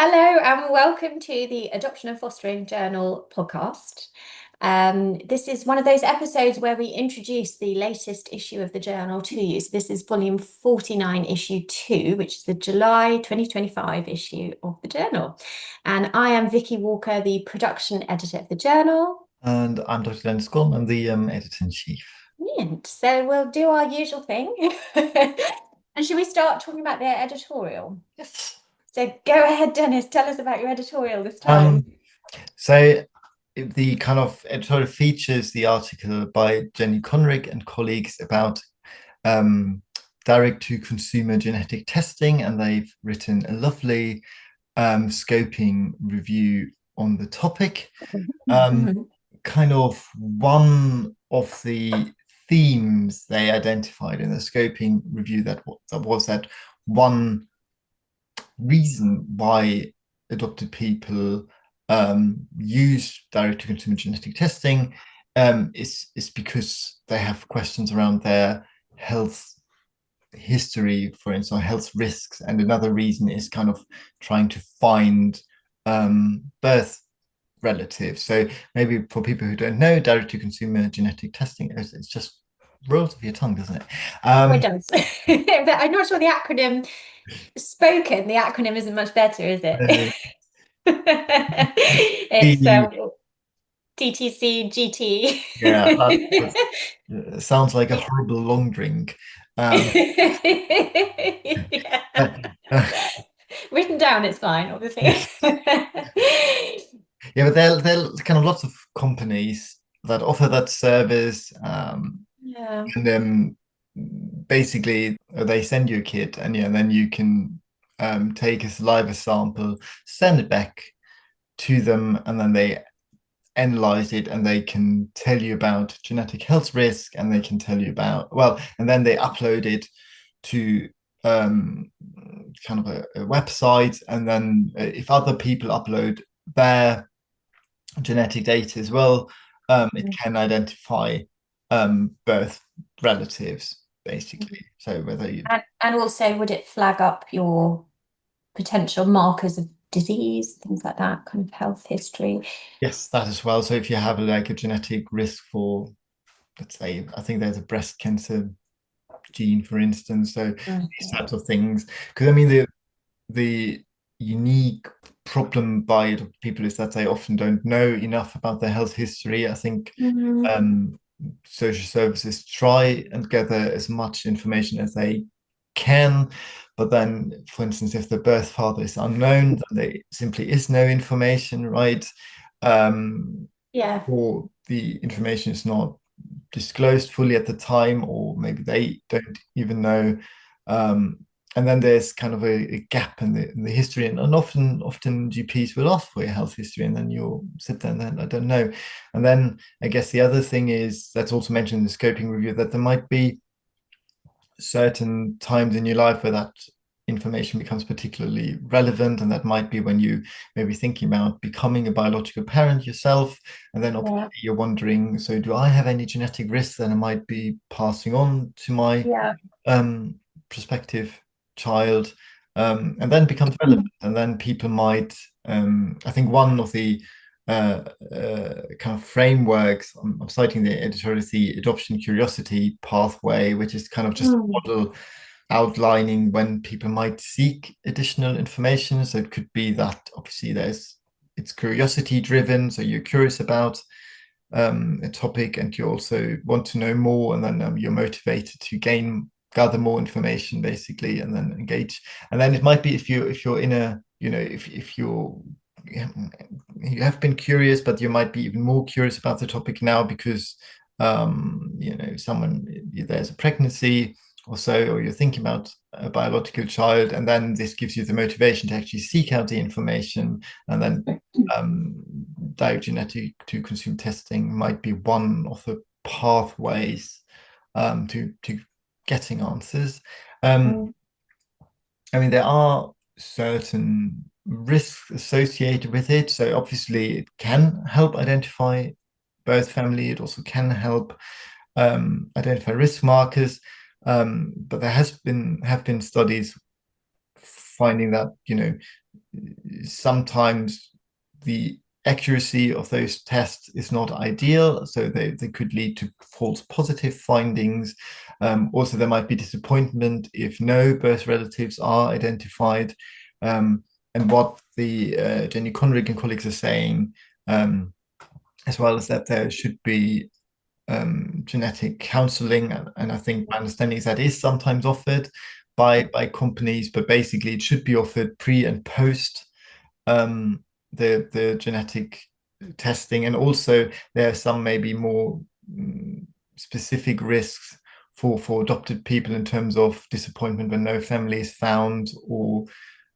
Hello and welcome to the Adoption and Fostering Journal podcast. This is one of those episodes where we introduce the latest issue of the journal to you. So this is volume 49, issue 2, which is the July 2025 issue of the journal. And I am Vicky Walker, the production editor of the journal. And I'm Dr. Golm. I'm the editor-in-chief. Brilliant. So we'll do our usual thing. And should we start talking about the editorial? Yes. So go ahead, Dennis, tell us about your editorial this time. So the kind of editorial features the article by Jenny Conrick and colleagues about direct-to-consumer genetic testing, and they've written a lovely scoping review on the topic. Kind of one of the themes they identified in the scoping review that was that one reason why adopted people use direct-to-consumer genetic testing is because they have questions around their health history, for instance, or health risks. And another reason is kind of trying to find birth relatives. So maybe for people who don't know, direct-to-consumer genetic testing, it's just rolls off your tongue, doesn't it? It does. But I'm not sure the acronym isn't much better, is it? It's TTC GT. Yeah, that sounds like a horrible long drink. Written down, it's fine, obviously. Yeah, but there are kind of lots of companies that offer that service. Yeah. And then basically they send you a kit, and then you can take a saliva sample, send it back to them, and then they analyze it, and they can tell you about genetic health risk, and they can tell you about, and then they upload it to kind of a website, and then if other people upload their genetic data as well, it can identify birth relatives, basically. So whether you and also, would it flag up your potential markers of disease, things like that, kind of health history? Yes, that as well. So if you have like a genetic risk for, let's say, I think there's a breast cancer gene, for instance. So these types of things, because I mean the unique problem by people is that they often don't know enough about their health history. I think social services try and gather as much information as they can, but then, for instance, if the birth father is unknown, then there simply is no information, right? Yeah. Or the information is not disclosed fully at the time, or maybe they don't even know. And then there's kind of a gap in the history, and often GPs will ask for your health history, and then you'll sit there and then I don't know. And then I guess the other thing is that's also mentioned in the scoping review, that there might be certain times in your life where that information becomes particularly relevant, and that might be when you may be thinking about becoming a biological parent yourself, and then obviously you're wondering, so do I have any genetic risks that I might be passing on to my prospective child, and then it becomes relevant, and then people might I think one of the kind of frameworks, I'm citing the editorial, is the adoption curiosity pathway, which is kind of just a model outlining when people might seek additional information. So it could be that obviously it's curiosity driven, so you're curious about a topic and you also want to know more, and then you're motivated to gather more information, basically, and then engage. And then it might be if you're in a, if you have been curious, but you might be even more curious about the topic now because there's a pregnancy or so, or you're thinking about a biological child, and then this gives you the motivation to actually seek out the information, and then direct genetic to consume testing might be one of the pathways to getting answers. I mean, there are certain risks associated with it. So obviously it can help identify birth family. It also can help identify risk markers. But there have been studies finding that, sometimes the accuracy of those tests is not ideal, so they could lead to false positive findings. Also, there might be disappointment if no birth relatives are identified. And what the Jenny Conrick and colleagues are saying, as well as that there should be genetic counseling, and I think my understanding is that is sometimes offered by companies, but basically it should be offered pre and post the genetic testing, and also there are some maybe more specific risks for adopted people in terms of disappointment when no family is found, or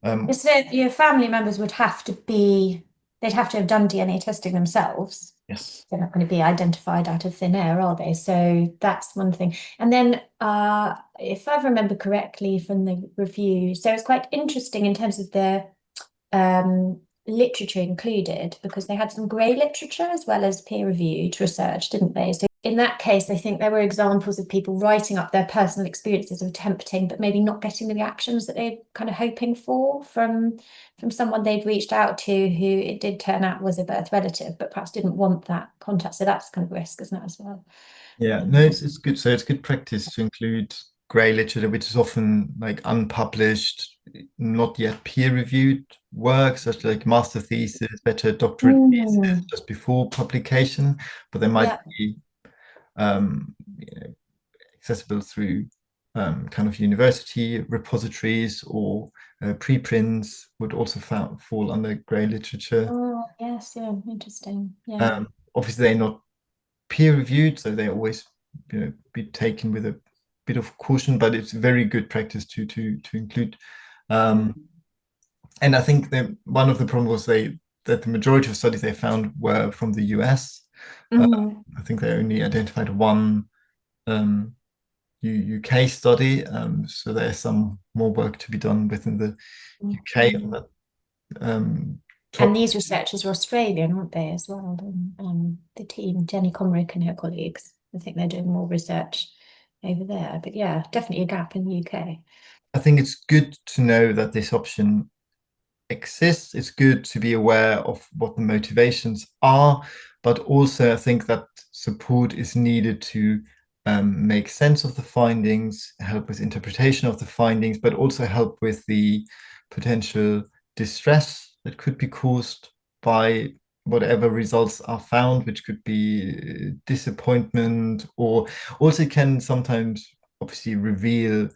So your family members would have to be, they'd have to have done DNA testing themselves. yes. They're not going to be identified out of thin air, are they? So that's one thing. And then, if I remember correctly from the review, so it's quite interesting in terms of the literature included, because they had some grey literature as well as peer-reviewed research, didn't they? So in that case, I think there were examples of people writing up their personal experiences of attempting, but maybe not getting the reactions that they're kind of hoping for from someone they'd reached out to who it did turn out was a birth relative, but perhaps didn't want that contact. So that's kind of risk, isn't it, as well? Yeah, no, it's good. So it's good practice to include grey literature, which is often like unpublished, not yet peer-reviewed work, such like master thesis, better doctorate thesis just before publication, but they might be accessible through kind of university repositories, or preprints would also fall under grey literature. Oh, yes, yeah, interesting. Yeah. Obviously, they're not peer-reviewed, so they always be taken with a bit of caution, but it's very good practice to include. And I think that one of the problems was that the majority of studies they found were from the US. I think they only identified one UK study, so there's some more work to be done within the UK on that And these researchers are Australian, aren't they, as well? The team, Jenny Conrick and her colleagues, I think they're doing more research over there. But yeah, definitely a gap in the UK. I think it's good to know that this option exists. It's good to be aware of what the motivations are, but also I think that support is needed to make sense of the findings, help with interpretation of the findings, but also help with the potential distress that could be caused by whatever results are found, which could be disappointment, or also can sometimes obviously reveal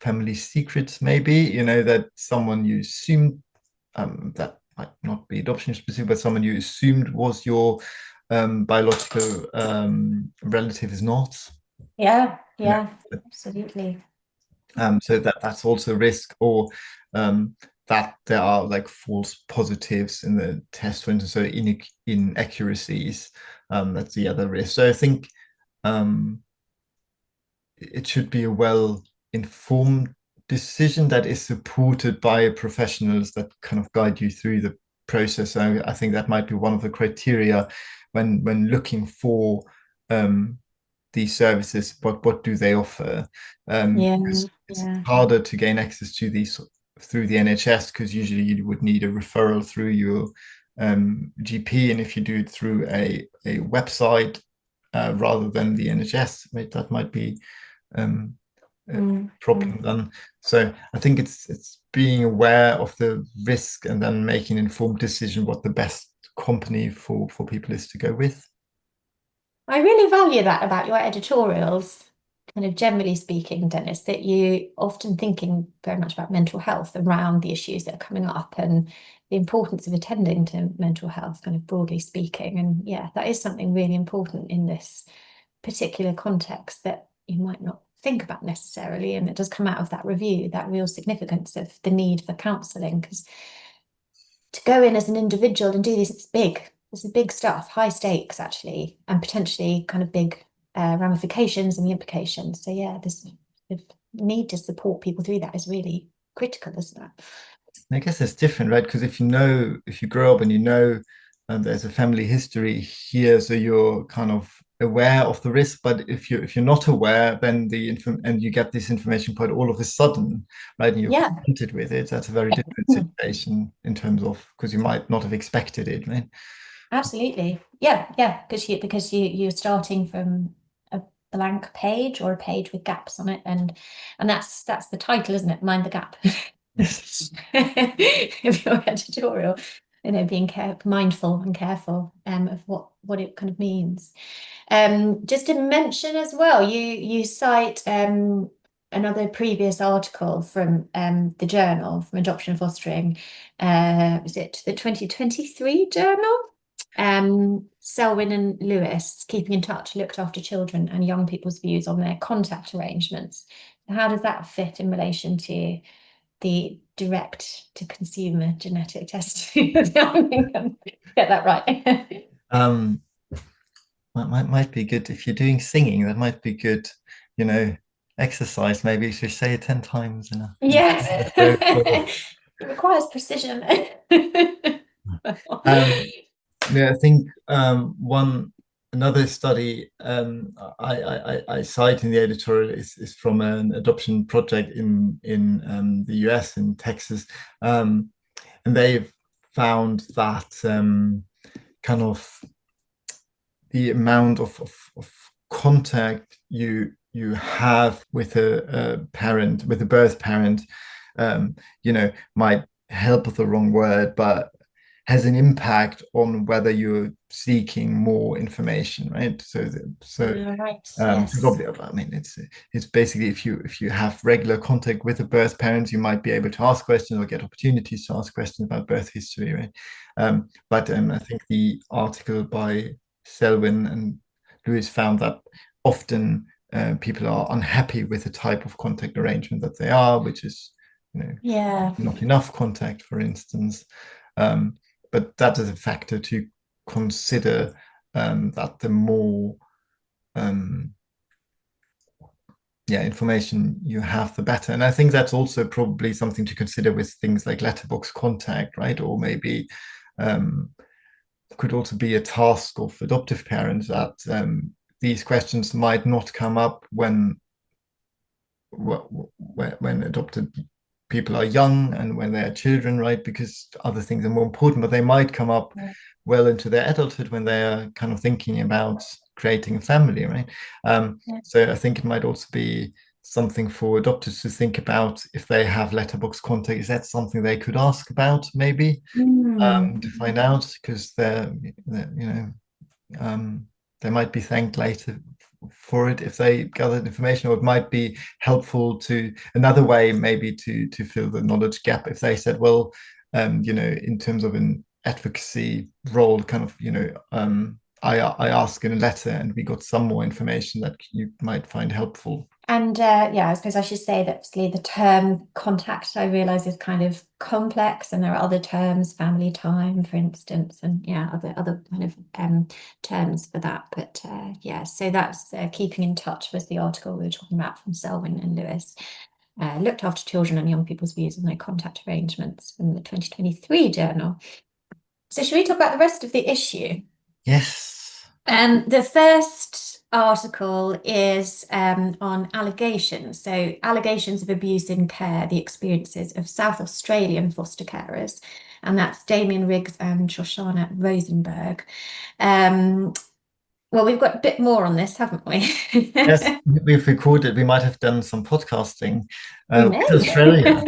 family secrets, maybe, that someone you assumed, that might not be adoption specific, but someone you assumed was your biological relative is not. Yeah, absolutely. So that's also a risk, or that there are like false positives in the test, for instance, so inaccuracies. That's the other risk. So I think it should be a well-informed decision that is supported by professionals that kind of guide you through the process. So I think that might be one of the criteria when looking for these services. What do they offer? Because it's harder to gain access to these through the NHS, because usually you would need a referral through your GP, and if you do it through a website rather than the NHS, that might be problem then. So I think it's being aware of the risk and then making an informed decision what the best company for people is to go with. I really value that about your editorials, kind of generally speaking, Dennis, that you often thinking very much about mental health around the issues that are coming up and the importance of attending to mental health, kind of broadly speaking. And yeah, that is something really important in this particular context that you might not think about necessarily, and it does come out of that review, that real significance of the need for counselling, because to go in as an individual and do this, it's big. This is big stuff, high stakes actually, and potentially kind of big ramifications and the implications. So yeah, this need to support people through that is really critical, isn't it? I guess it's different, right? Because if you grow up and there's a family history here, so you're kind of aware of the risk, but if you're not aware, then and you get this information quite all of a sudden, right, and you're confronted with it, that's a very different situation in terms of, because you might not have expected it, right? Absolutely. Yeah, because you're starting from a blank page or a page with gaps on it, and that's the title, isn't it? Mind the gap. Yes. Of your editorial, being mindful and careful of what it kind of means. Just to mention as well, you cite another previous article from the journal from Adoption and Fostering. Was it the 2023 journal? Selwyn and Lewis, keeping in touch, looked after children and young people's views on their contact arrangements. How does that fit in relation to the direct to consumer genetic testing? Get that right. Might be good if you're doing singing. That might be good, exercise. Maybe you should say it 10 times Yes. It requires precision. Yeah, I think another study I cite in the editorial is from an adoption project in the US, in Texas, and they've found that kind of the amount of contact you have with a parent, with a birth parent, might help with the wrong word, but has an impact on whether you're seeking more information, right? Right, yes. I mean, it's basically if you have regular contact with a birth parent, you might be able to ask questions or get opportunities to ask questions about birth history, right? But I think the article by Selwyn and Lewis found that often people are unhappy with the type of contact arrangement that they are, which is not enough contact, for instance. But that is a factor to consider, that the more information you have, the better. And I think that's also probably something to consider with things like letterbox contact, right? Or maybe could also be a task of adoptive parents that these questions might not come up when adopted people are young and when they're children, right? Because other things are more important, but they might come up well into their adulthood when they're kind of thinking about creating a family, right? So I think it might also be something for adopters to think about. If they have letterbox contact, is that something they could ask about, maybe, to find out, because they might be thanked later for it if they gathered information, or it might be helpful to another way, maybe to fill the knowledge gap. If they said, well, in terms of an advocacy role, kind of, I asked in a letter and we got some more information that you might find helpful. And I suppose I should say that obviously the term contact, I realise, is kind of complex, and there are other terms, family time, for instance, and other kind of terms for that. But so that's keeping in touch was the article we were talking about from Selwyn and Lewis. Looked after children and young people's views on their contact arrangements from the 2023 journal. So should we talk about the rest of the issue? Yes. The first article is on allegations. So allegations of abuse in care, the experiences of South Australian foster carers. And that's Damien Riggs and Shoshana Rosenberg. Well, we've got a bit more on this, haven't we? Yes, we've recorded. We might have done some podcasting with Australia.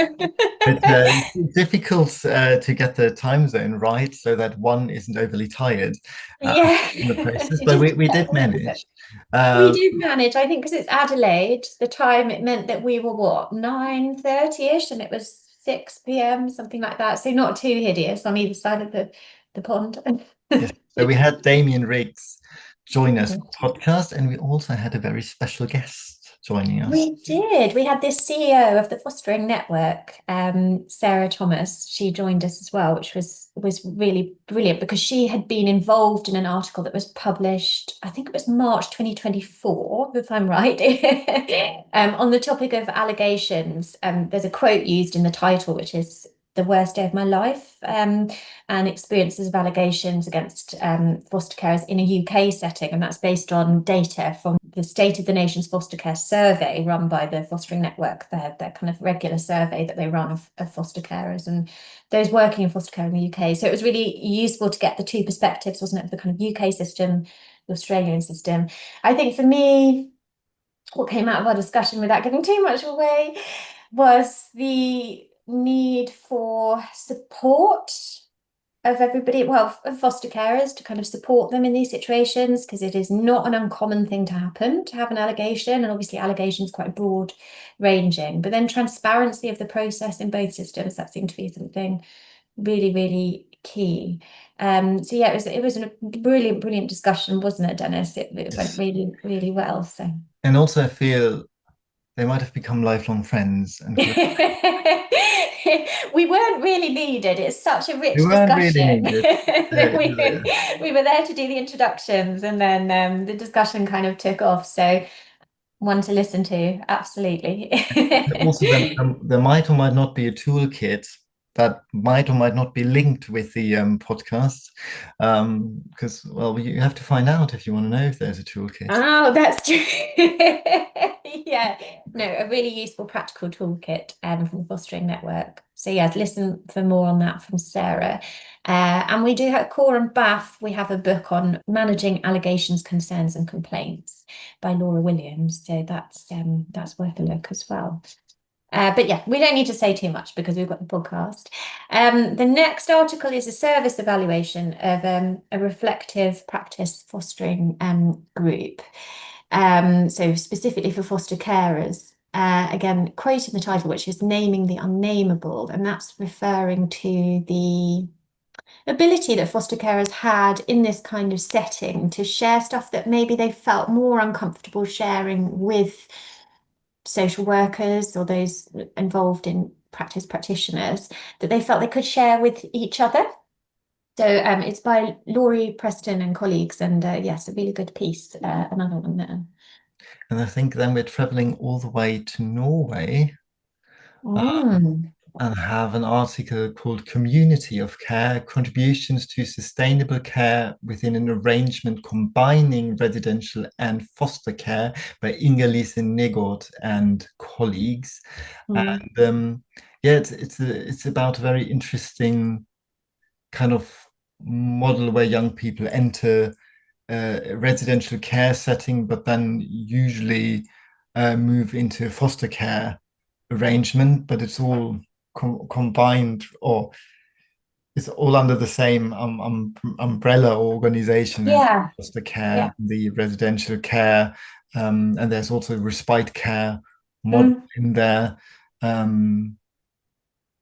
It's difficult to get the time zone right so that one isn't overly tired in the process, but we did manage. We did manage, I think, because it's Adelaide. The time, it meant that we were 9:30ish, and it was 6 p.m, something like that. So not too hideous on either side of the pond. Yes. So we had Damien Riggs join us for the podcast, and we also had a very special guest joining us. We did. We had this CEO of the Fostering Network, Sarah Thomas. She joined us as well, which was really brilliant, because she had been involved in an article that was published, I think it was March 2024, if I'm right, on the topic of allegations. There's a quote used in the title, which is, the worst day of my life, and experiences of allegations against foster carers in a UK setting. And that's based on data from the State of the Nation's Foster Care Survey run by the Fostering Network, their kind of regular survey that they run of foster carers and those working in foster care in the UK. So it was really useful to get the two perspectives, wasn't it, of the kind of UK system, the Australian system. I think for me, what came out of our discussion, without giving too much away, was the need for support of everybody, well, of foster carers, to kind of support them in these situations, because it is not an uncommon thing to happen, to have an allegation, and obviously allegations quite broad ranging, but then transparency of the process in both systems, that seemed to be something really, really key. So yeah, it was a brilliant discussion, wasn't it, Dennis? It went really, really well. So And also I feel they might have become lifelong friends and we weren't really needed. It's such a rich they weren't really discussion needed. that we were there to do the introductions, and then the discussion kind of took off. So one to listen to, absolutely. Also, there might or might not be a toolkit that might or might not be linked with the podcast, because well, you have to find out if you want to know if there's a toolkit. Oh, that's true. Yeah, no, a really useful practical toolkit from the Fostering Network. So yes, listen for more on that from Sarah. And we do have Core and Bath. We have a book on managing allegations, concerns, and complaints by Laura Williams. So that's worth a look as well. But yeah, we don't need to say too much because we've got the podcast. The next article is a service evaluation of a reflective practice fostering group. So specifically for foster carers. Again, quoting the title, which is Naming the Unnameable, and that's referring to the ability that foster carers had in this kind of setting to share stuff that maybe they felt more uncomfortable sharing with social workers or those involved in practitioners, that they felt they could share with each other. So it's by Laurie Preston and colleagues, and yes, a really good piece, another one there. And I think then we're traveling all the way to Norway Mm. and have an article called Community of Care, Contributions to Sustainable Care Within an Arrangement Combining Residential and Foster Care by Inga-Lise Negård and colleagues. Mm. And yeah, it's about a very interesting kind of model where young people enter a residential care setting, but then usually move into a foster care arrangement, but it's all combined, or it's all under the same umbrella organization, and Yeah, foster care, yeah. the residential care, and there's also respite care model Mm. in there.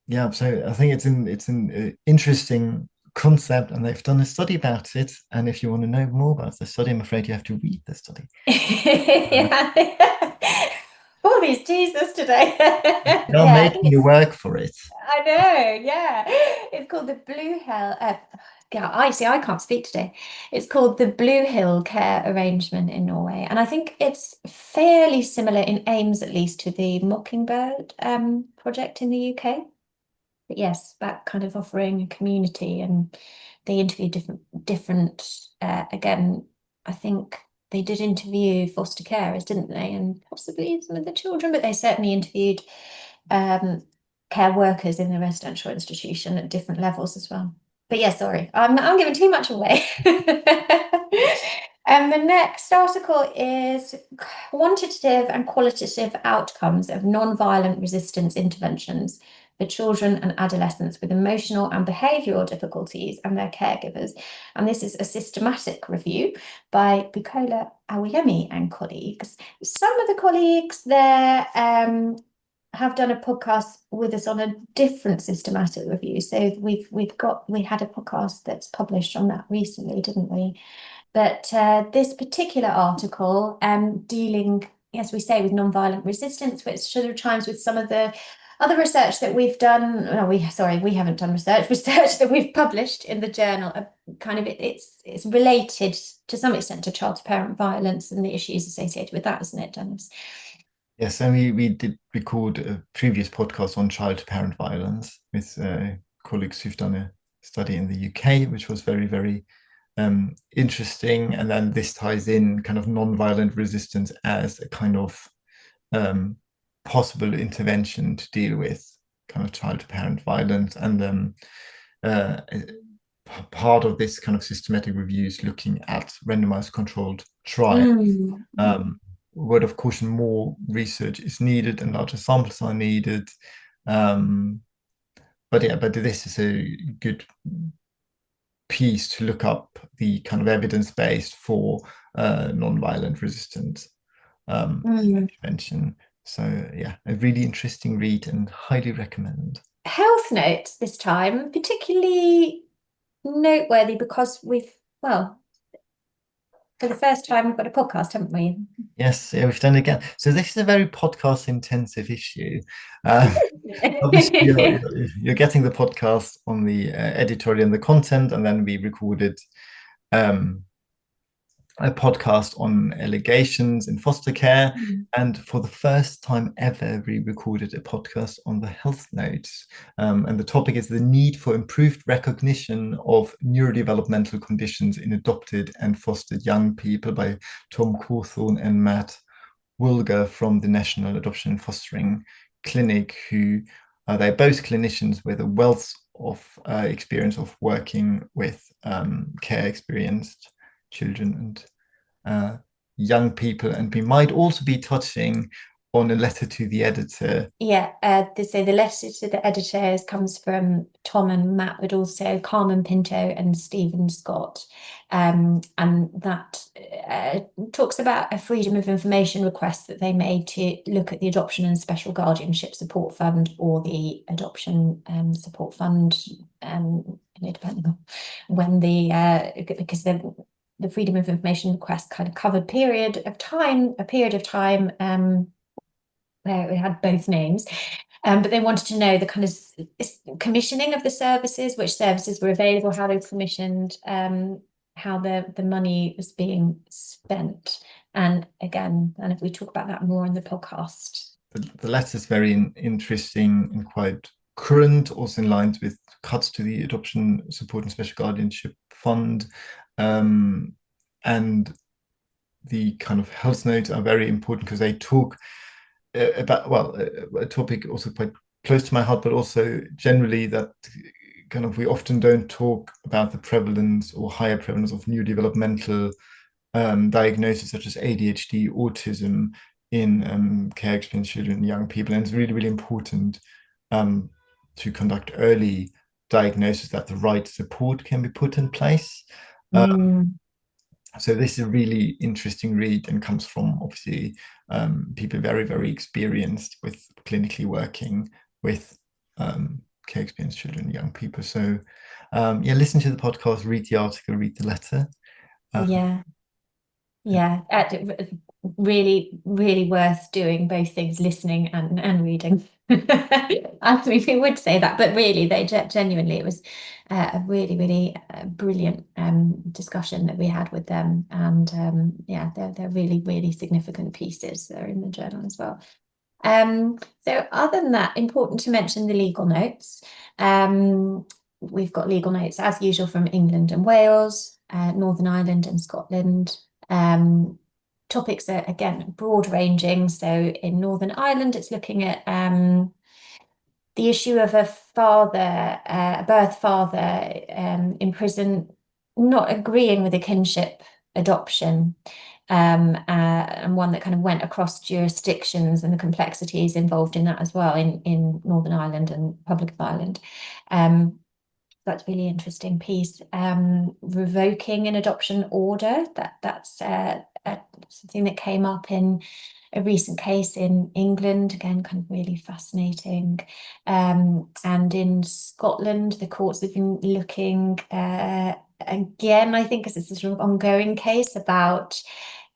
Yeah, so I think it's an interesting concept, and they've done a study about it. And if you want to know more about the study, I'm afraid you have to read the study. Yeah. All these teasers today. You're Yeah, I think making you it's, work for it. I know, yeah. It's called the Blue Hill. Yeah, I see, I can't speak today. It's called the Blue Hill Care Arrangement in Norway. And I think it's fairly similar in aims, at least, to the Mockingbird project in the UK. But yes, that kind of offering a community, and they interviewed different again, I think they did interview foster carers, didn't they? And possibly some of the children, but they certainly interviewed um, care workers in the residential institution at different levels as well. But yeah, sorry, I'm giving too much away. And the next article is Quantitative and Qualitative Outcomes of Non-Violent Resistance Interventions for Children and Adolescents with Emotional and Behavioural Difficulties and Their Caregivers. And this is a systematic review by Bukola Awoyemi and colleagues. Some of the colleagues there have done a podcast with us on a different systematic review. So we had a podcast that's published on that recently, didn't we? But this particular article, dealing, as we say, with non-violent resistance, which sort of chimes with some of the other research that we've done. No, we haven't done research that we've published in the journal. Kind of it's related to some extent to child-to-parent violence and the issues associated with that, isn't it, Dennis? Yes, and we did record a previous podcast on child-to-parent violence with colleagues who've done a study in the UK, which was very, very interesting. And then this ties in kind of non-violent resistance as a kind of possible intervention to deal with kind of child-to-parent violence. And part of this kind of systematic review is looking at randomized controlled trials. Word of caution, more research is needed and larger samples are needed. But this is a good piece to look up the kind of evidence base for non-violent resistance intervention. So yeah, a really interesting read and highly recommend. Health notes this time, particularly noteworthy because well, for the first time we've got a podcast, haven't we? Yes, yeah, we've done it again. So this is a very podcast intensive issue. Obviously, you're getting the podcast on the editorial and the content, and then we recorded a podcast on allegations in foster care. And for the first time ever, we recorded a podcast on the health notes. And the topic is the need for improved recognition of neurodevelopmental conditions in adopted and fostered young people by Tom Cawthorne and Matt Woolger from the National Adoption and Fostering Clinic, who they're both clinicians with a wealth of experience of working with care experienced children and young people. And we might also be touching on a letter to the editor. Yeah, so the letter to the editor comes from Tom and Matt, but also Carmen Pinto and Stephen Scott. And that talks about a freedom of information request that they made to look at the Adoption and Special Guardianship Support Fund, or the Adoption Support Fund, depending on when because the freedom of information request kind of covered a period of time it had both names, but they wanted to know the kind of commissioning of the services, which services were available, how they were commissioned, how the money was being spent. And again, and if we talk about that more in the podcast. The letter is very interesting and quite current, also in lines with cuts to the Adoption Support and Special Guardianship Fund. And the kind of health notes are very important because they talk about, well, a topic also quite close to my heart, but also generally that kind of we often don't talk about the prevalence or higher prevalence of neurodevelopmental diagnoses such as ADHD, autism in care experienced children and young people. And it's really, really important to conduct early diagnosis, that the right support can be put in place. So this is a really interesting read and comes from obviously people very, very experienced with clinically working with care experienced children and young people. So yeah, listen to the podcast, read the article, read the letter. Really, really worth doing both things, listening and reading. I mean, we would say that, but really, they genuinely, it was a really, really brilliant discussion that we had with them. And yeah, they're really, really significant pieces. They're in the journal as well. So other than that, important to mention the legal notes. We've got legal notes as usual from England and Wales, Northern Ireland and Scotland. Topics are, again, broad ranging. So in Northern Ireland, it's looking at the issue of a birth father in prison not agreeing with a kinship adoption, and one that kind of went across jurisdictions and the complexities involved in that as well in Northern Ireland and Republic of Ireland. That's a really interesting piece. Revoking an adoption order, that's something that came up in a recent case in England, again, kind of really fascinating. And in Scotland, the courts have been looking again, I think, as this is a sort of ongoing case about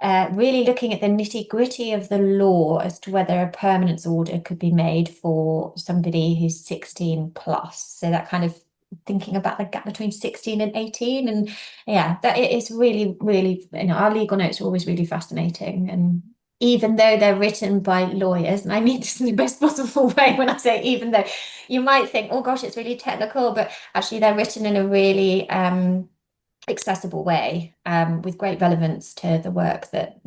really looking at the nitty-gritty of the law as to whether a permanence order could be made for somebody who's 16 plus. So that kind of thinking about the gap between 16 and 18, and yeah, that it is really, really, our legal notes are always really fascinating, and even though they're written by lawyers, and I mean this in the best possible way when I say even though, you might think, oh gosh, it's really technical, but actually they're written in a really accessible way, with great relevance to the work that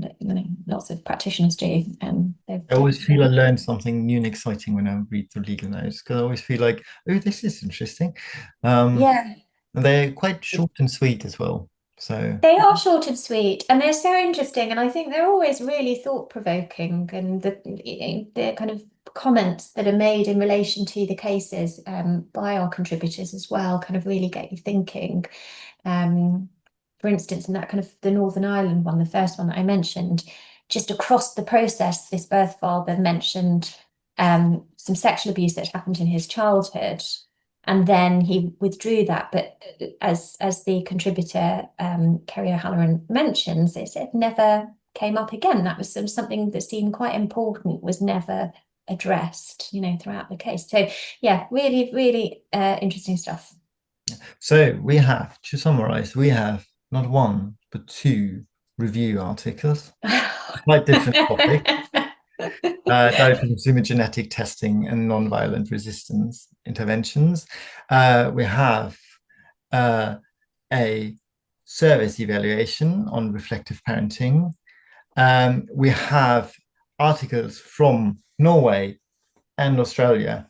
lots of practitioners do. I always feel I learn something new and exciting when I read the legal notes, because I always feel like, oh, this is interesting. Yeah. And they're quite short and sweet as well. So They are short and sweet, and they're so interesting, and I think they're always really thought-provoking, and the kind of comments that are made in relation to the cases, by our contributors as well, kind of really get you thinking. For instance, in that kind of the Northern Ireland one, the first one that I mentioned, just across the process, this birth father mentioned some sexual abuse that happened in his childhood, and then he withdrew that. But as the contributor, Kerry O'Halloran, mentions, it never came up again. That was something that seemed quite important, was never addressed, throughout the case. So yeah, really, really interesting stuff. So we have, to summarize, we have not one, but two review articles, quite different topic, direct consumer genetic testing and non-violent resistance interventions. We have a service evaluation on reflective parenting. We have articles from Norway and Australia.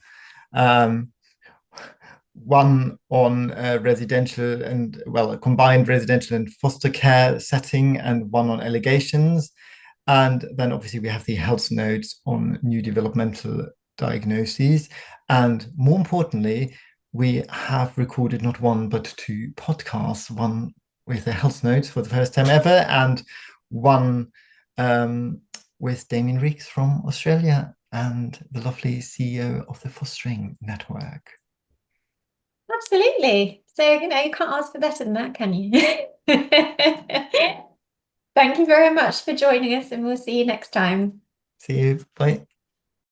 One on residential and, well, a combined residential and foster care setting, and one on allegations. And then obviously we have the health notes on neurodevelopmental diagnoses. And more importantly, we have recorded not one, but two podcasts, one with the health notes for the first time ever, and one with Damien Reeks from Australia and the lovely CEO of the Fostering Network. Absolutely. So, you can't ask for better than that, can you? Thank you very much for joining us, and we'll see you next time. See you. Bye.